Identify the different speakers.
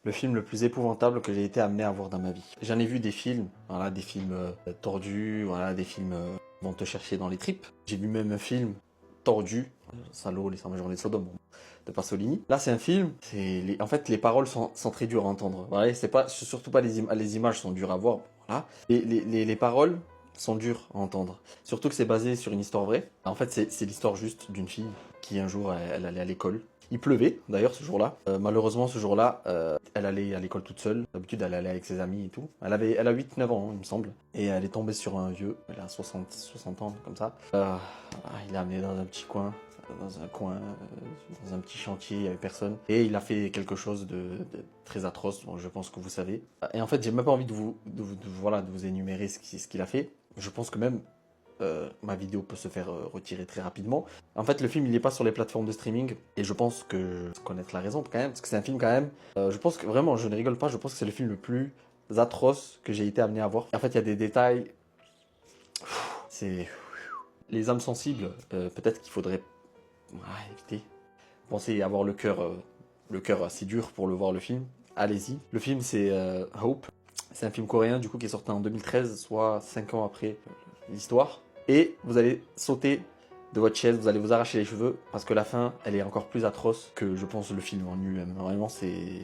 Speaker 1: Le film le plus épouvantable que j'ai été amené à voir dans ma vie. J'en ai vu des films, voilà, des films tordus, voilà, des films qui vont te chercher dans les tripes. J'ai vu même un film tordu, Salaud, les 120 journées de Sodome, de Pasolini. Là, c'est un film, en fait, les paroles sont très dures à entendre. Voilà, c'est pas, surtout pas les images sont dures à voir, voilà. Et les paroles sont dures à entendre. Surtout que c'est basé sur une histoire vraie. En fait, c'est l'histoire juste d'une fille qui un jour, elle allait à l'école. Il pleuvait d'ailleurs ce jour-là. Malheureusement ce jour-là, elle allait à l'école toute seule. D'habitude elle allait avec ses amis et tout. Elle a 8-9 ans il me semble. Et elle est tombée sur un vieux, elle a 60 ans comme ça. Il l'a amenée dans un petit coin, dans un petit chantier, il n'y avait personne. Et il a fait quelque chose de très atroce, bon, je pense que vous savez. Et en fait j'ai même pas envie voilà, de vous énumérer ce qu'il a fait. Je pense que même ma vidéo peut se faire retirer très rapidement. En fait, le film, il n'est pas sur les plateformes de streaming, et je pense que connaître la raison quand même, parce que c'est un film quand même, je pense que vraiment, je ne rigole pas, je pense que c'est le film le plus atroce que j'ai été amené à voir. En fait, il y a des détails, c'est... Les âmes sensibles, peut-être qu'il faudrait éviter. Pensez avoir le cœur assez dur pour le voir le film. Allez-y. Le film, c'est Hope. C'est un film coréen, du coup, qui est sorti en 2013, soit 5 ans après l'histoire. Et vous allez sauter de votre chaise, vous allez vous arracher les cheveux, parce que la fin, elle est encore plus atroce que, je pense, le film en lui-même. Vraiment, c'est...